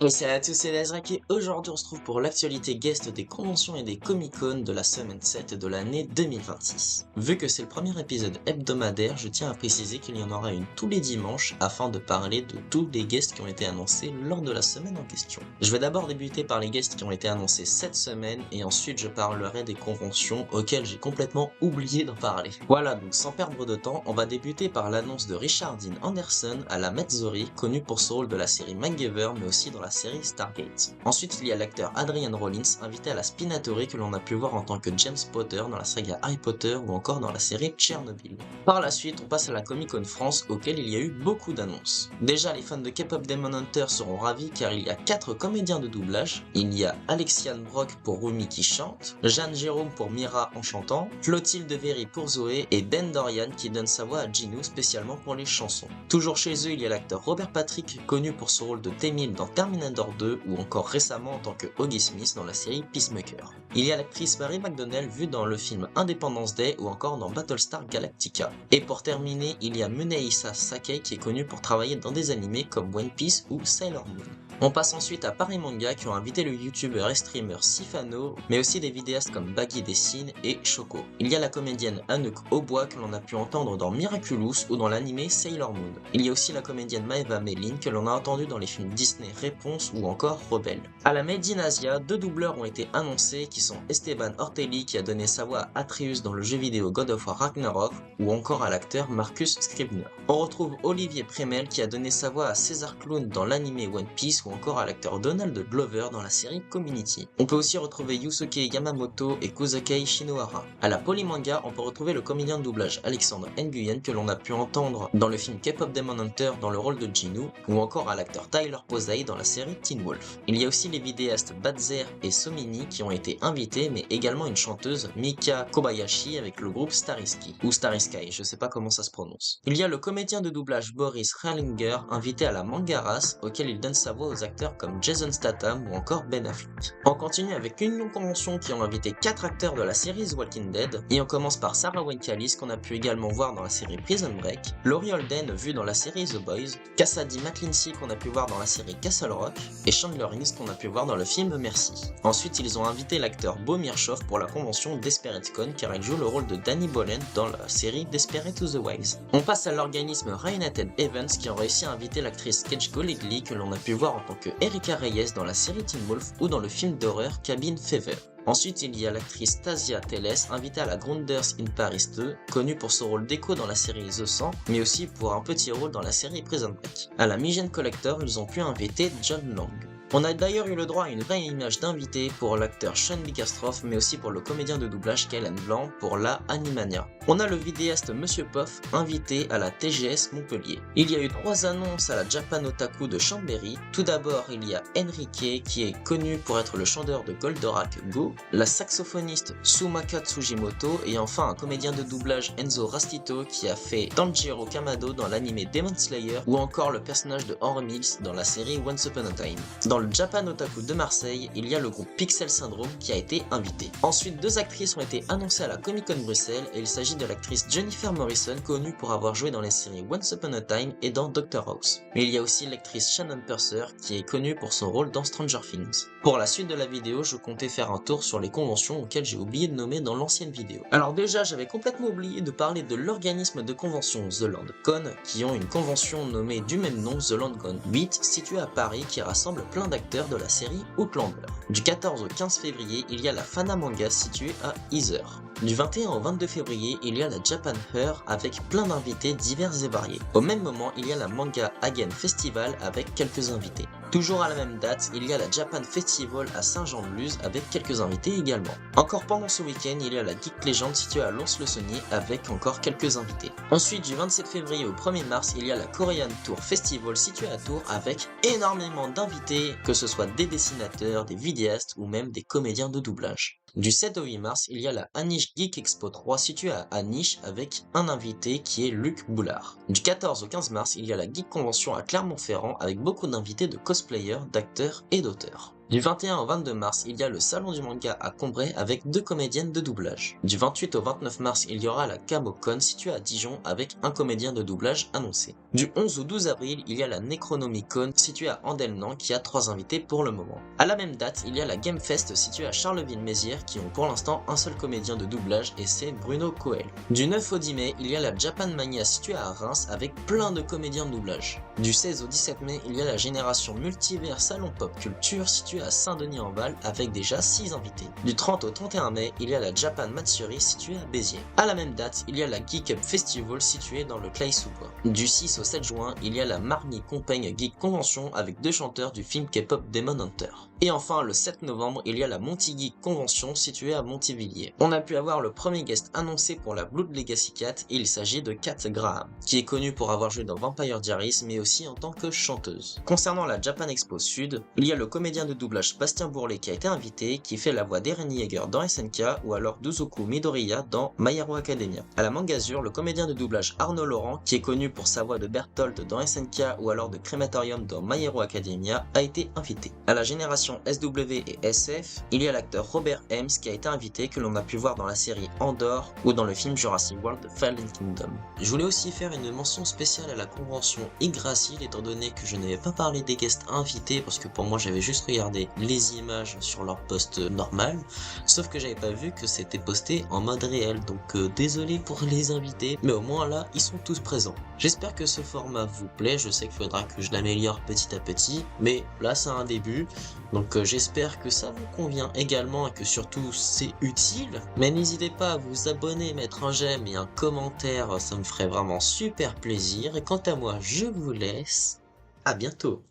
Et salut à tous, c'est Lazrak et aujourd'hui on se trouve pour l'actualité guest des conventions et des Comic-Con de la semaine 7 de l'année 2026. Vu que c'est le premier épisode hebdomadaire, je tiens à préciser qu'il y en aura une tous les dimanches afin de parler de tous les guests qui ont été annoncés lors de la semaine en question. Je vais d'abord débuter par les guests qui ont été annoncés cette semaine et ensuite je parlerai des conventions auxquelles j'ai complètement oublié d'en parler. Voilà, donc sans perdre de temps, on va débuter par l'annonce de Richard Dean Anderson à la Matsuri, connu pour son rôle de la série MacGyver mais aussi dans la série Stargate. Ensuite, il y a l'acteur Adrian Rollins, invité à la Spinatory que l'on a pu voir en tant que James Potter dans la saga Harry Potter ou encore dans la série Tchernobyl. Par la suite, on passe à la Comic-Con France auquel il y a eu beaucoup d'annonces. Déjà, les fans de K-pop Demon Hunter seront ravis car il y a 4 comédiens de doublage. Il y a Alexian Brock pour Rumi qui chante, Jeanne Jérôme pour Mira en chantant, Clotilde Véry pour Zoé et Ben Dorian qui donne sa voix à Ginu spécialement pour les chansons. Toujours chez eux, il y a l'acteur Robert Patrick connu pour son rôle de T-1000 dans Terminator 2 ou encore récemment en tant que Augie Smith dans la série Peacemaker. Il y a l'actrice Mary McDonnell vue dans le film Independence Day ou encore dans Battlestar Galactica. Et pour terminer, il y a Muneisa Sakai qui est connue pour travailler dans des animés comme One Piece ou Sailor Moon. On passe ensuite à Paris Manga qui ont invité le youtubeur et streamer Sifano, mais aussi des vidéastes comme Baggy Dessine et Choco. Il y a la comédienne Anouk Aubois que l'on a pu entendre dans Miraculous ou dans l'animé Sailor Moon. Il y a aussi la comédienne Maeva Mellin que l'on a entendue dans les films Disney Réponse ou encore Rebelle. À la Made in Asia, 2 doubleurs ont été annoncés qui sont Esteban Ortelli qui a donné sa voix à Atreus dans le jeu vidéo God of War Ragnarok ou encore à l'acteur Marcus Scribner. On retrouve Olivier Premel qui a donné sa voix à César Clown dans l'animé One Piece ou encore à l'acteur Donald Glover dans la série Community. On peut aussi retrouver Yusuke Yamamoto et Kozakei Shinohara. À la Polymanga, on peut retrouver le comédien de doublage Alexandre Nguyen que l'on a pu entendre dans le film K-pop Demon Hunter dans le rôle de Ginu ou encore à l'acteur Tyler Posey dans la série Teen Wolf. Il y a aussi les vidéastes Badzer et Somini qui ont été invités mais également une chanteuse Mika Kobayashi avec le groupe Starisky ou Starisky, je sais pas comment ça se prononce. Il y a le comédien de doublage Boris Ralinger invité à la Mangaras auquel il donne sa voix aux acteurs comme Jason Statham ou encore Ben Affleck. On continue avec Union Convention qui ont invité 4 acteurs de la série The Walking Dead et on commence par Sarah Wayne Callis qu'on a pu également voir dans la série Prison Break, Laurie Holden vue dans la série The Boys, Cassidy McClincy qu'on a pu voir dans la série Castle Rock et Chandler Rings qu'on a pu voir dans le film Merci. Ensuite ils ont invité l'acteur Bo Mirchoff pour la convention Desperate Con car il joue le rôle de Danny Bolin dans la série Desperate to the Wiles. On passe à l'organisme Reunited Events qui ont réussi à inviter l'actrice Kate Golightly que l'on a pu voir en tant que Erika Reyes dans la série Teen Wolf ou dans le film d'horreur Cabin Fever. Ensuite, il y a l'actrice Tasia Teles, invitée à la Grounders in Paris 2, connue pour son rôle d'écho dans la série The 100, mais aussi pour un petit rôle dans la série Prison Break. À la Mission Collector, ils ont pu inviter John Lang. On a d'ailleurs eu le droit à une vraie image d'invité pour l'acteur Sean Bickerstroph, mais aussi pour le comédien de doublage Kellen Blanc pour la Animania. On a le vidéaste Monsieur Poff invité à la TGS Montpellier. Il y a eu 3 annonces à la Japan Otaku de Chambéry. Tout d'abord, il y a Enrique qui est connu pour être le chanteur de Goldorak Go, la saxophoniste Sumaka Tsujimoto et enfin un comédien de doublage Enzo Rastito qui a fait Tanjiro Kamado dans l'anime Demon Slayer ou encore le personnage de Henry Mills dans la série Once Upon a Time. Dans le Japan Otaku de Marseille, il y a le groupe Pixel Syndrome qui a été invité. Ensuite, 2 actrices ont été annoncées à la Comic Con Bruxelles et il s'agit de l'actrice Jennifer Morrison connue pour avoir joué dans les séries Once Upon a Time et dans Doctor House. Mais il y a aussi l'actrice Shannon Purser qui est connue pour son rôle dans Stranger Things. Pour la suite de la vidéo, je comptais faire un tour sur les conventions auxquelles j'ai oublié de nommer dans l'ancienne vidéo. Alors déjà, j'avais complètement oublié de parler de l'organisme de convention The Landcon qui ont une convention nommée du même nom The Landcon 8 située à Paris qui rassemble plein d'acteurs de la série Outlander. Du 14 au 15 février, il y a la Fana Manga située à Heather. Du 21 au 22 février, il y a la Japan Fair avec plein d'invités divers et variés. Au même moment, il y a la Manga Hagen Festival avec quelques invités. Toujours à la même date, il y a la Japan Festival à Saint-Jean-de-Luz avec quelques invités également. Encore pendant ce week-end, il y a la Geek Legend située à Lons-le-Saunier avec encore quelques invités. Ensuite, du 27 février au 1er mars, il y a la Korean Tour Festival située à Tours avec énormément d'invités, que ce soit des dessinateurs, des vidéastes ou même des comédiens de doublage. Du 7 au 8 mars, il y a la Anish Geek Expo 3 située à Anish avec un invité qui est Luc Boulard. Du 14 au 15 mars, il y a la Geek Convention à Clermont-Ferrand avec beaucoup d'invités de cosplayers, d'acteurs et d'auteurs. Du 21 au 22 mars, il y a le Salon du Manga à Combray avec 2 comédiennes de doublage. Du 28 au 29 mars, il y aura la Camocon située à Dijon avec un comédien de doublage annoncé. Du 11 au 12 avril, il y a la Necronomicon située à Andelnan qui a 3 invités pour le moment. À la même date, il y a la Gamefest située à Charleville-Mézières qui ont pour l'instant un seul comédien de doublage et c'est Bruno Coel. Du 9 au 10 mai, il y a la Japan Mania située à Reims avec plein de comédiens de doublage. Du 16 au 17 mai, il y a la Génération Multivers Salon Pop Culture située à Saint-Denis-en-Val avec déjà 6 invités. Du 30 au 31 mai, il y a la Japan Matsuri située à Béziers. À la même date, il y a la Geek Up Festival située dans le Clay-sous-Bois. Du 6 au 7 juin, il y a la Marny Compagne Geek Convention avec 2 chanteurs du film K-pop Demon Hunter. Et enfin, le 7 novembre, il y a la Monty Geek Convention située à Montivilliers. On a pu avoir le premier guest annoncé pour la Blood Legacy 4 et il s'agit de Kat Graham, qui est connue pour avoir joué dans Vampire Diaries mais aussi en tant que chanteuse. Concernant la Japan Expo Sud, il y a le comédien de doublage Bastien Bourlet qui a été invité, qui fait la voix d'Eren Yeager dans SNK ou alors d'Uzoku Midoriya dans My Hero Academia. À la Mangazure, le comédien de doublage Arnaud Laurent, qui est connu pour sa voix de Berthold dans SNK ou alors de Crématorium dans My Hero Academia, a été invité. À la génération SW et SF, il y a l'acteur Robert Ems qui a été invité, que l'on a pu voir dans la série Andor ou dans le film Jurassic World The Fallen Kingdom. Je voulais aussi faire une mention spéciale à la convention Yggdrasil étant donné que je n'avais pas parlé des guests invités parce que pour moi j'avais juste regardé les images sur leur post normal, sauf que j'avais pas vu que c'était posté en mode réel, donc désolé pour les invités, mais au moins là ils sont tous présents. J'espère que ce format vous plaît, je sais qu'il faudra que je l'améliore petit à petit, mais là c'est un début, donc j'espère que ça vous convient également et que surtout c'est utile. Mais n'hésitez pas à vous abonner, mettre un j'aime et un commentaire, ça me ferait vraiment super plaisir. Et quant à moi, je vous laisse. À bientôt.